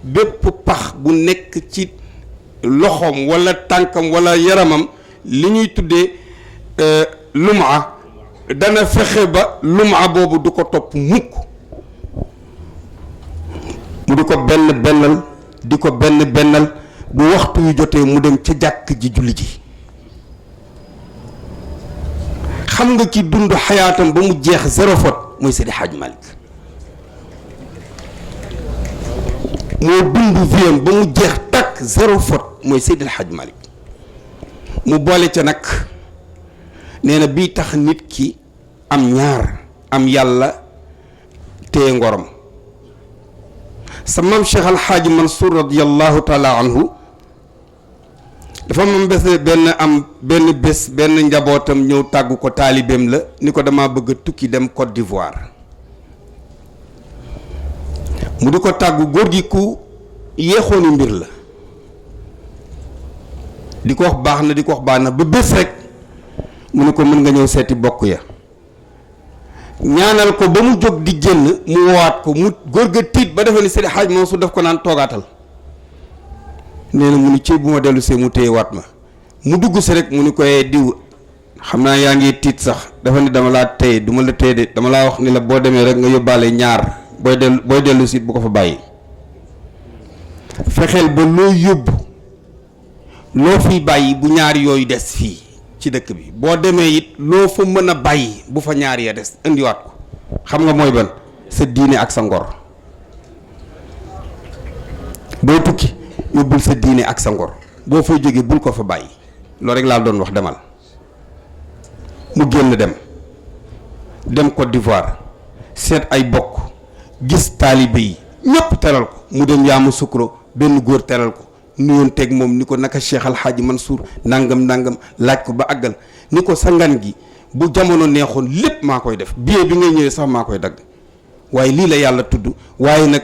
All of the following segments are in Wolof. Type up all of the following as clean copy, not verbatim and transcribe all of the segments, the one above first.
bépp pax bu nekk ci loxoom wala tànkam wala yaramam li ñuy tuddee luma dana fexe ba luma boobu du ko topp mukk mu di ko benn bennal bu waxtu yu jotee mu dem ca jàkk ji julli ji. xam nga ki dund xayaatam ba mu jeex zéro faute mooy Seydi Hadj Malick moo dund viem ba mu jeex takk zéro faute mooy Seydi Hadj Malick mu boole ca nag nee na bii tax nit ki am ñaar am yàlla téye ngorom sa maam Cheikh Al Hadj Mansour radiyallahu taala anhu dafa mam benn bés benn njabootam ñëw tàggu ko taalibeem la ni ko dama bëgg a tukki dem Côte d'Ivoire mu di ko tàggu góor gi ku yeexooni mbir la di ko wax baax na ba bés rek mu ni ko mën nga ñëw seeti bokk ya ñaanal ko ba mu jóg di génn mu woowaat ko mu góor ga tiit ba defe ni Seydi Hadj Mansour daf ko naan toogaatal nee na mu ni ci bu ma dellu see mu téye waat ma mu dugg si rek mu ni koy diw xam naa yaa ngi tiit sax dafa ni dama laa téye du ma la téye de dama laa wax ni la boo demee rek nga yóbbaale ñaar booy dellu si bu ko fa bàyyi fexeel ba loo yóbbu loo fiy bàyyi bu ñaar yooyu des fii ci dëkk bi boo demee it loo fa mën a bàyyi bu fa ñaar ya des indiwaat ko xam nga mooy ban sa diine ak sa ngor boo tukki yóbbul sa diine ak sa ngor boo fay jógee bul ko fa bàyyi loolu rek laa doon wax demal mu génn dem Côte d'Ivoire seet ay bokk gis taalibe yi ñëpp teral ko mu dem yaamu sukro benn góor teral ko nuyoon teg moom ni ko naka Cheikh Al Hadj Mansour nangam laaj ko ba àggal ni ko sa ngan gi bu jamono neexoon lépp maa koy def billet bi ngay ñëwee sax maa koy dagg waaye lii la yàlla tudd waaye nag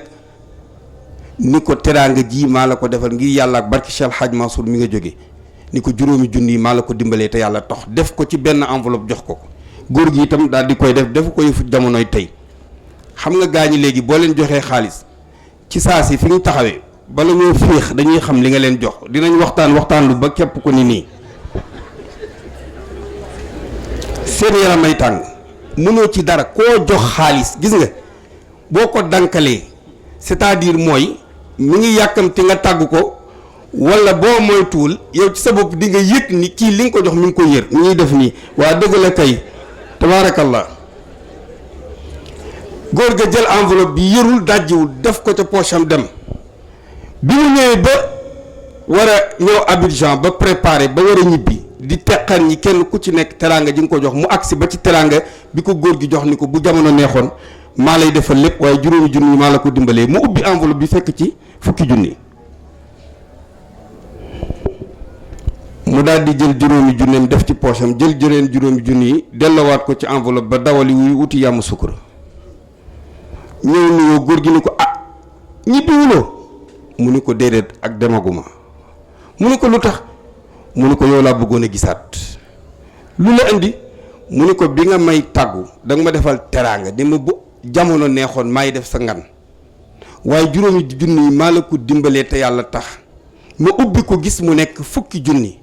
ni ko teraanga ji maa la ko defal ngir yàlla ak barki Cheikh Al Hadj Mansour mi nga jóge ni ko juróomi junni yi maa la ko dimbalee te yàlla tax def ko ci benn enveloppe jox ko góor gi itam daal di koy defu ko yëfu jamonoy tey xam nga gaa ñi léegi boo leen joxee xaalis ci saa si fi ñu taxawee bala ñoo féex dañuy xam li nga leen jox dinañ waxtaan lu ba képp ko ni nii seen yaram ay tàng mënoo ci dara koo jox xaalis gis nga boo ko dankalee c'est-à-dire mooy mi ngi yàkkamti nga tàgg ko wala boo moytuwul yow ci sa bopp di nga yëg ni kii li nga ko jox mi ngi ko yër ni ñuy def nii waa dëgg la kay tabaarakallah góor ga jël enveloppe bi yërul dajjiwul def ko ca poche am dem bi mu ñëwee ba war a ñëw Abidjan ba préparé ba war a ñibbi di teqan ñi kenn ku ci nekk teraanga ji nga ko jox mu agsi ba ci teraanga bi ko góor gi jox ni ko bu jamono neexoon maa lay defal lépp waaye juróomi junni maa la ko dimbalee mu ubbi enveloppe bi fekk ci fukki junni mu daal di jël juróomi junneem def ci poche am jël juróomi junni yi delloowaat ko ci enveloppe ba dawali wuy wuti yàmm sukkura ñëw nuyoo góor gi ni ko ah ñibbiwuloo mu ni ko déedéet ak demaguma mu ni ko lu tax mu ni ko yow laa bëggoon a gisaat lu la indi mu ni ko bi nga may tàggu danga ma defal teraanga ni ma bu jamono neexoon maay def sa ngan waaye juróomi junni yi maa la ko dimbalee te yàlla tax ma ubbi ko gis mu nekk fukki junni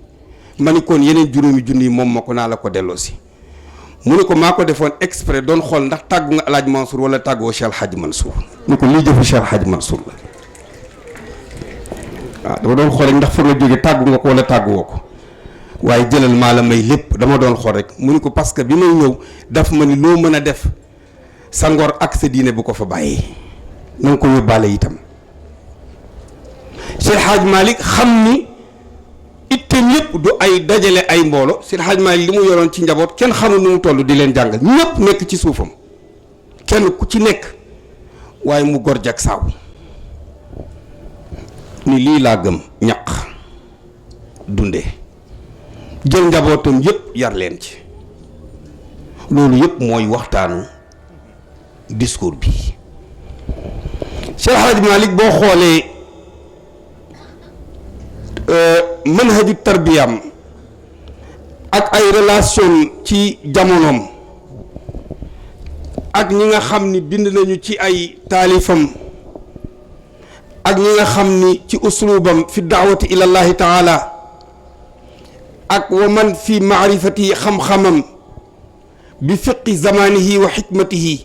ma ni kon yeneen juróomi junni yi moom ma ko naa la ko delloosi mu ni ko maa ko defoon exprès doon xool ndax tàggu nga El Hadj Mansour wala tàggoo Cheikh El Hadj Mansour ni ko lii jëfu Cheikh El Hadj Mansour la waaw dama doon xool rek ndax fa nga jóge tàggu nga ko wala tàgguwoo ko waaye jëlal maa la may lépp dama doon xool rek mu ni ko parce que bi may ñëw daf ma ni loo mën a def sa ngor ak sa diine bu ko fa bàyyee na nga ko yóbbaale itam Cheikh Hadj Malick xam ni itteem yëpp du ay dajale ay mboolo Cheikh Hadj Malick li mu yoroon ci njaboot kenn xamul nu mu toll di leen jàngal ñëpp nekk ci suufam kenn ku ci nekk waaye mu gor jak saaw ni lii laa gëm ñaq dunde jël njabootam yëpp yar leen ci loolu yëpp mooy waxtaanu discours bi Cheikh Hadj Malick boo xoolee manhaju tarbiyam ak ay relation ci jamonoom ak ñi nga xam ni bind nañu ci ay taalifam ak ñi nga xam ni ci uslubam fi daawati ilallahi taala ak wa man fi maarifatihi xam-xamam bi fiqi zamanihi wa xikmatihi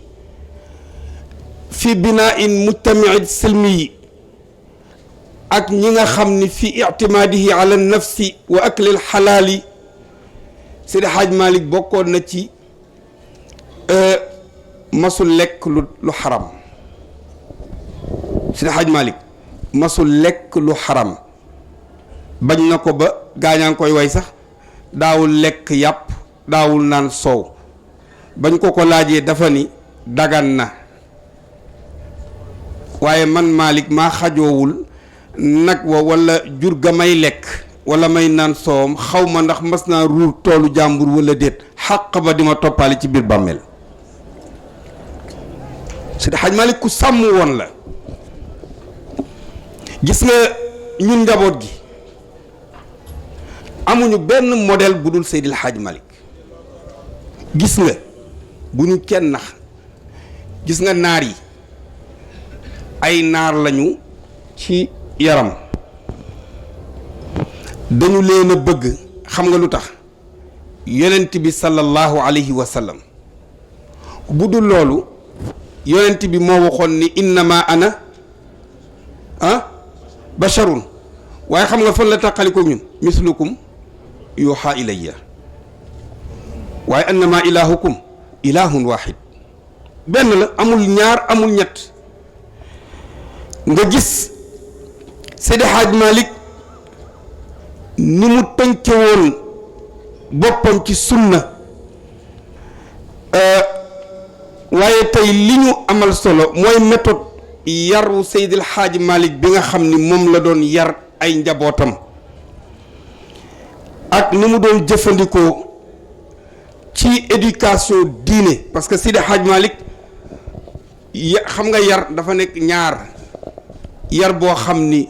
fi binaain mujtamii silmi ak ñi nga xam ni fi ictimaadihi ala nafsi wa aklil xalaali Seydi Hadj Malick bokkoon na ci masul lekk lu xaram Seydi Hadj Malick masul lekk lu xaram bañ na ko ba gaañaa ngi koy way sax daawul lekk yàpp daawul naan soow bañ ko laajee dafa ni dagan na waaye man Malick maa xajoowul nag wa walla jur ga may lekk wala may naan soowam xaw ma ndax mas naa ruur toolu jàmbur wala déet xàq ba di ma toppaale ci biir bàmmeel Seydi Hadj Malick ku sàmm woon la. gis nga ñun njaboot gi amuñu benn modèle bu dul Seydil Hadj Malick gis nga bu ñu kenn nax gis nga naar yi ay naar lañu ci yaram dañu leen a bëgg xam nga lu tax yonent bi sallallahu alayhi wa sallam bu dul loolu yonent bi moo waxoon ni innama ana basharun waaye xam nga fan la tàqaliko ñun mislukum yuuxa ilayya waaye annama ilahukum ilahun wahid benn la amul ñaar amul ñett nga gis Seydi Hadj Malick ni mu tënke woon boppam ci sunna waaye tey li ñu amal solo mooy méthode yaru Seydil Hadj Malick bi nga xam ni moom la doon yar ay njabootam ak ni mu doon jëfandikoo ci éducation diine parce que Seydi Hadj Malick xam nga yar dafa nekk ñaar yar boo xam ni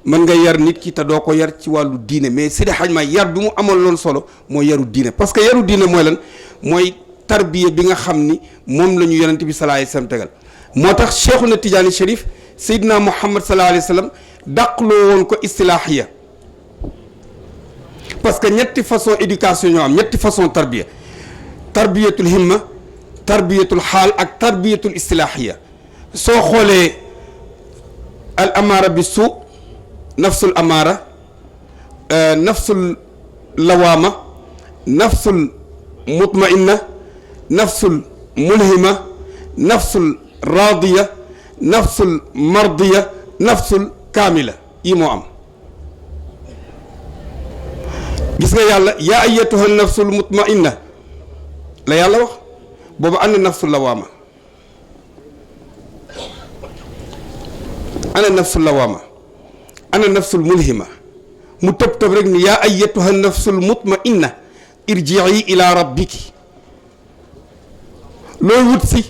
mën nga yar nit ki te doo ko yar ci wàllu diine mais Seydi Hadj Malick yar bi mu amal loon solo mooy yaru diine parce que yaru diine mooy lan mooy tarbiya bi nga xam ni moom la ñu yonent bi sallallahu alayhi wasallam tegal moo tax Cheikhuna Tidiane Chérif Seydina Muhammad sallallahu alayhi wasallam dàqloo woon ko istilaahiya parce que ñetti façon éducation ñoo am ñetti façon tarbiya tarbiyatul himma tarbiyatul xaal ak tarbiyatul istilaahiya soo xoolee al amaara bi suu nafsul amaara nafsul lawaama nafsul mutmainna nafsul mulhima nafsul raadiya nafsul mardiya nafsul kaamila yi moo am gis nga yàlla yaa ayyatuha nafsul mutmainna la yàlla wax boobu ana nafsul lawaama ana nafsul lawaama ana nafsul mulhima mu tëb rek ni yaa ayyatuha nafsul mutmainna irji'i ila rabbiki looy wut si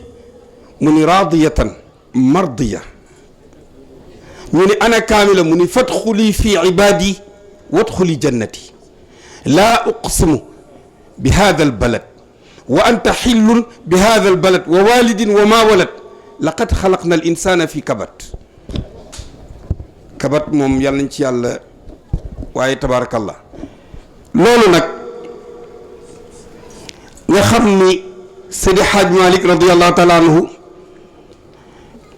mu ni raadiyatan mardiya ñu ni ana kaamila mu ni fadxuli fi ibaadi wadxuli jannati laa uqsimu bi hada albalad wa anta xillun bi hada albalad wa walidin wa ma walad laqad xalaqna al insana fi kabat kabat moom yàlla nañ ci yàlla waaye tabaarakallah loolu nag nga xam ni Seydi Hadj Malick radiyallahu taala anhu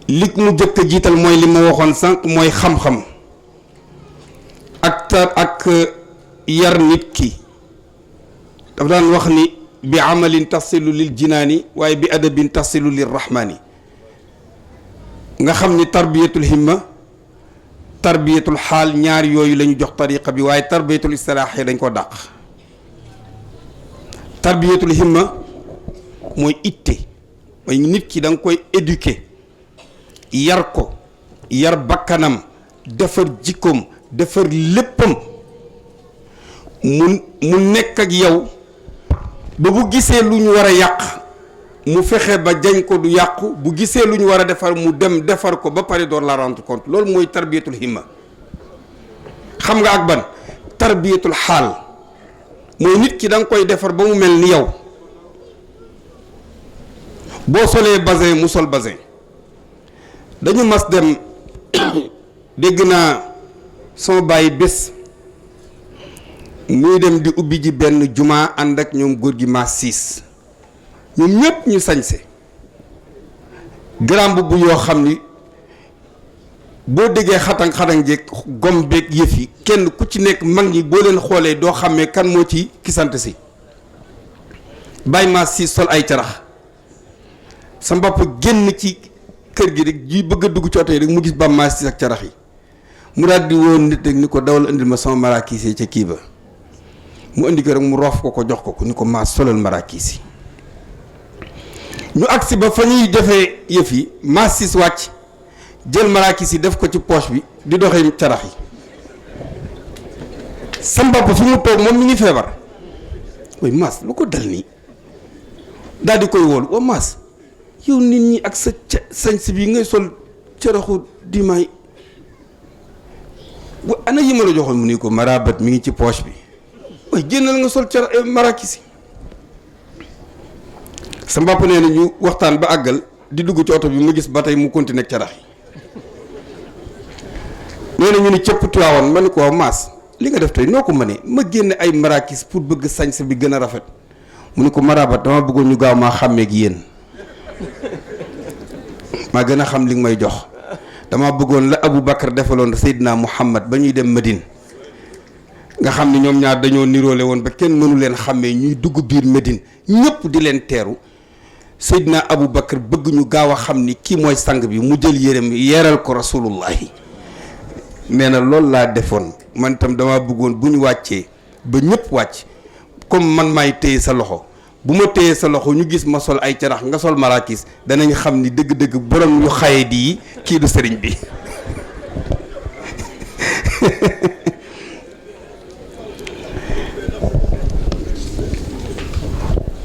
li mu jëkk a jiital mooy li ma waxoon sànq mooy xam-xam ak yar nit ki dafa daan wax ni bi amalin tasilu lil jinaani waaye bi adabin tasilu lir rahmaani nga xam ni tarbiyatul himma tarbiyatul xaal ñaar yooyu la ñu jox tariqa bi waaye tarbiyatul istilaahi dañ ko dàq tarbiyatul himma mooy itte mooy nit ki da nga koy éduquer yar ko yar bakkanam defar jikkoom defar léppam mu nekk ak yow ba bu gisee lu ñu war a yàq mu fexe ba jañ ko du yàqu bu gisee lu ñu war a defar mu dem defar ko ba pare door la rendre compte loolu mooy tarbiyatul himma xam nga ak ban tarbiyatul xaal mooy nit ki da nga koy defar ba mu mel ni yow boo solee basin mu sol basin dañu mas dem dégg naa sama bàyyi bés muy dem di ubbi ji benn jumaa ànd ak ñoom góor gi maas siis ñoom ñëpp ñu sañse grand bu yoo xam ni boo déggee xatang-xatang jeeg gom beeg yëf yi kenn ku ci nekk mag ñi boo leen xoolee doo xàmmee kan moo ci ki sant si bàyyi maas siis sol ay carax sa mbapp génn ci kër gi rek ji bëgg a dugg ci oto yi rek mu gis ba maas siis ak carax yi mu daal di woon nit rek ni ko dawal indil ma sama marakiis yi ca kii ba mu indi ko rek mu roof ko jox ko ni ko maas solal marakiis yi ñu agsi ba fa ñuy defee yëf yi maas siis wàcc jël marakiis yi def ko ci poche bi di doxee carax yi sa mbapp fi mu toog moom mi ngi feebar way maas lu ko dal nii daal di koy woolu wa maas yow nit ñi ak sa sañsi bi ngay sol caraxu dimaay wa ana yi ma la joxoon mu ni ko marabat mi ngi ci poche bi way génnal nga sol marakisi sa mbàpp nee na ñu waxtaan ba àggal di dugg ci oto bi mu gis ba tey mu continuer ak carax yi nee na ñu ni cëpp tuwaawoon ma ni ko maas li nga def tey noo ko mënee ma génne ay marakis pour bëgg sañse bi gën a rafet mu ni ko marabat dama bëggoon ñu gaaw maa xàmmee ak yéen maa gën a xam li nga may jox dama bëggoon la Abu Bakar defaloon Seydina Muhammad ba ñuy dem Medine nga xam ni ñoom ñaar dañoo niroole woon ba kenn mënu leen xàmmee ñuy dugg biir Medine ñëpp di leen teeru Seydina Abu Bakar bëgg ñu gaaw a xam ni kii mooy sang bi mu jël yérem yeeral ko rasulullahi nee na loolu laa defoon man itam dama bëggoon bu ñu wàccee ba ñëpp wàcc comme man maay téye sa loxo bu ma téyee sa loxo ñu gis ma sol ay carax nga sol marakis danañ xam ni dëgg-dëgg borom yu xaye di kii du sëriñ bi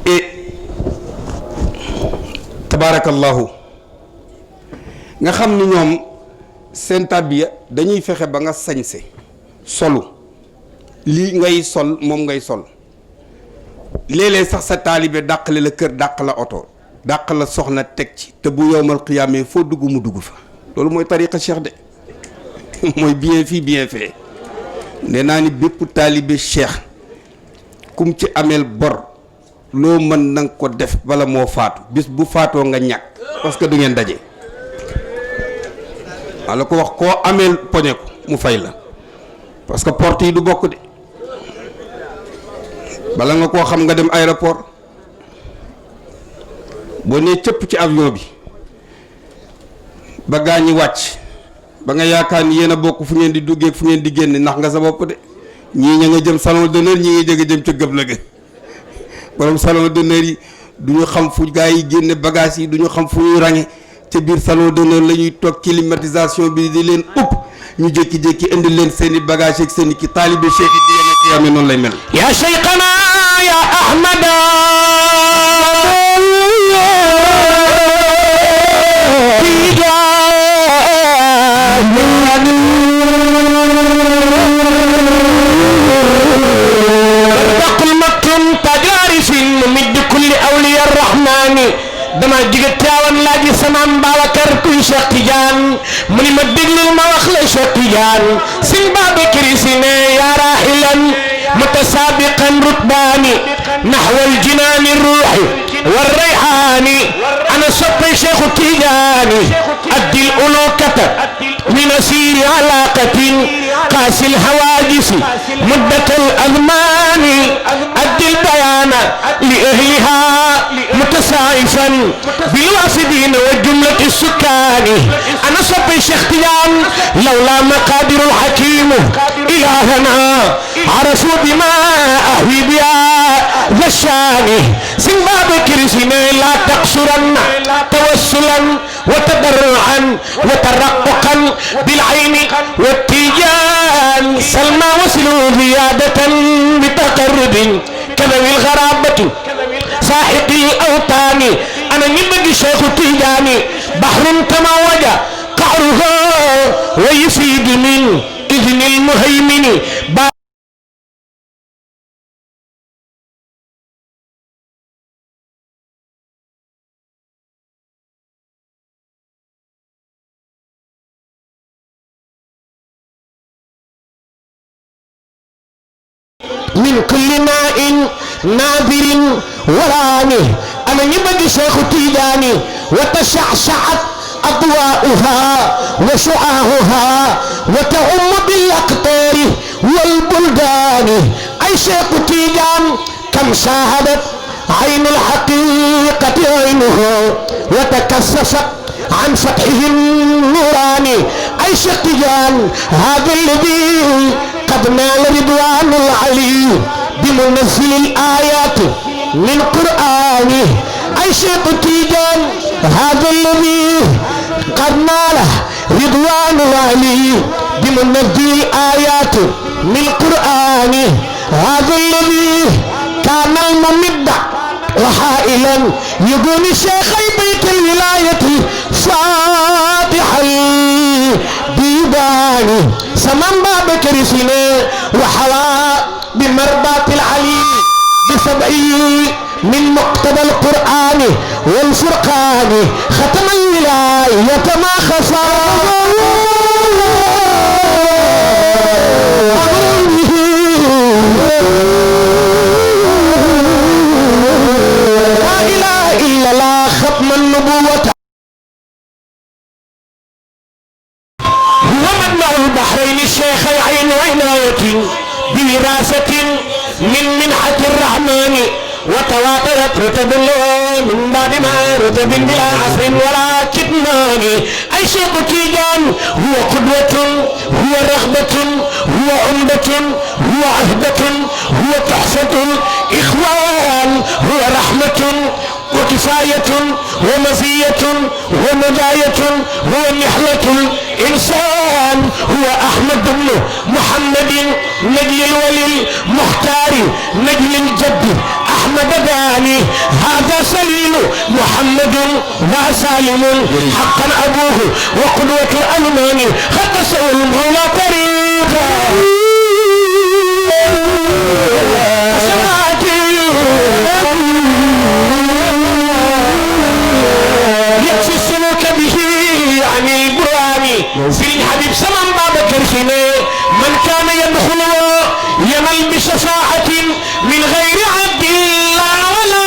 et tabaarakallahu nga xam ni ñoom seen tarbiya dañuy fexe ba nga sañse solu lii ngay sol moom ngay sol léeg-léeg sax sa taalibe dàqale la kër dàq la oto dàq la soxna teg ci te bu yowmal xiyaamee foo dugg mu dugg fa loolu mooy tariqa cheikh de mooy bien fii bien fait nee naa ni bépp taalibe cheikh kum ci ameel bor loo mën na nga ko def bala moo faatu bis bu faatoo nga ñàkk parce que du ngeen daje walla ko wax koo ameel poñe ko mu fay la parce que porte yi du bokk de bala nga koo xam nga dem aéroport boo nee cëpp ci avion bi ba gaa ñi wàcc ba nga yaakaar ni yéen a bokk fu ngeen di duggee fu ngeen di génne ndax nga sa bopp de ñii ña nga jëm salon d'honneur ñii nga jëg jëm ca gëb la ga borom salon d'honneur yi du ñu xam fu gaa yi génne bagage yi du ñu xam fu ñuy range ca biir salon d'honneur la ñuy toog climatisation bi di leen upp ñu jékki-jékki indi leen seen i bagage ak seen i ki taalibe cheikh yi di leen xiyaame noonu lay mel ya cheikhana ya ahmada dama jige Tiwaawan laaji samaam Babacar kuy Cheikh Tidiane mu ni ma déglul ma wax la Cheikh Tidiane sin Babacar Si ne yaa raahilan mutasaabiqan rutbaani naxwal jinaani ruuxi war rayhaani ana soppi Cheikh Tidiane addil ulukata min asiiri alaaqatin qaasil hawaajisi muddatal azmaani addil bayaana li ahlihaa متسائفا بالوافدين وجملة السكان أنا صبي شيخ تيان لولا مقادر الحكيم إلهنا عرفوا بما أهوي بها ذا الشان سنباب كرسنا لا تقصرن توسلا وتضرعا وترققا بالعين والتيجان سلمى وصلوا زيادة بتقرب كذوي الغرابة ساحق الأوطان أنا نبغي شيخ تيجاني بحر تموج قعره ويفيد من إذن المهيمن من كل ماء نادر وراني أنا يبدي شيخ تيجاني وتشعشعت أضواؤها وشعاعها وتعم بالأقطار والبلدان أي شيخ تيجان كم شاهدت عين الحقيقة عينه وتكسفت عن فتحه النوراني أي شيخ تيجان هذا الذي قد نال رضوان العلي بمنزل الآيات من قرآنه أي شيخ تيجان هذا الذي قد نال رضوان العلي بمنزل الآيات من قرآنه هذا الذي كان الممد وحائلا يقول شيخي بيت الولاية فاتح الديوان سمن باب كرسنا وحوى بمربات العلي بسبعي من مقتضى القرآن والفرقان ختم الولاية ما خفى لا إله إلا الله ختم النبوة هو مجمع البحرين الشيخي عين عناية بوراثة من منحة الرحمن وتواترت رتب من بعد ما رتب بلا عصر ولا كتمان أي شيخ تيجان هو قدوة هو رغبة هو عمدة هو عهدة هو تحفة إخوان هو رحمة وكفاية ومزية ومجاية هو نحلة الإنسان هو أحمد بن محمد نجل الولي المختار نجل الجد أحمد داني هذا سليل محمد وسالم حقا أبوه وقدوة الألمان خطسه المولى طريقا يكفي السلوك به عن القرآن في الحبيب سمن باب كرشنا من كان يدخل ينل بشفاعة من غير عبد الله ولا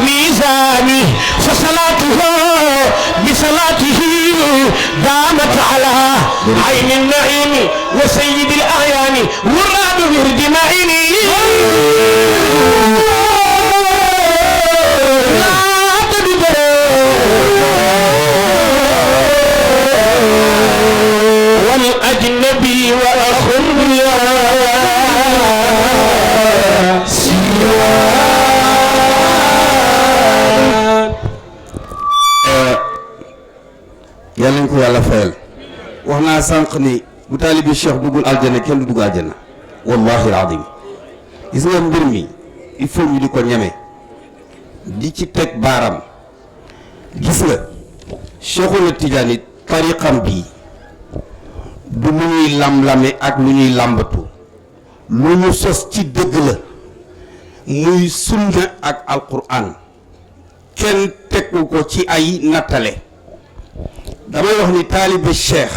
ميزان فصلاته بصلاته دامت على عين النعيم وسيد الأعيان وراد ورد معيني والأجنبي وأخ yàlla nañ ko yàlla fayal wax naa sànq ni bu taalibi cheikh duggul aljana kenn du dugg aljana wallahi alazim gis nga mbir mi il faut ñu di ko ñeme di ci teg baaram gis nga Cheikhul Tidiane tariqam bi du lu ñuy lam-lame ak lu ñuy làmbatu lu ñu sos ci dëgg la muy sunna ak alquran kenn tegu ko ci ay nattale damay wax ni taalibe cheikh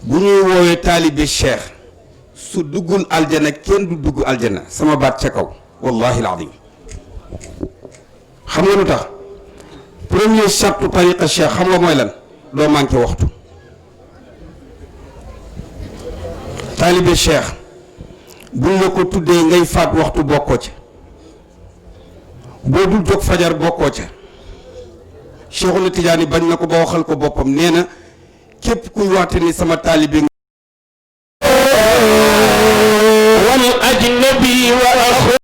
bu ñuy woowee taalibe cheikh su duggul aljana kenn du dugg aljana sama baat ca kaw wallahi alazim xam nga lu tax premier charte tariqa cheikh xam nga mooy lan doo manqué waxtu taalibe cheikh buñ la ko tuddee ngay faat waxtu bokkoo ca boo dul jóg fajar bokkoo ca Cheikhul Tidiane bañ na ko ba waxal ko boppam nee na képp kuy waate ni sama taalibe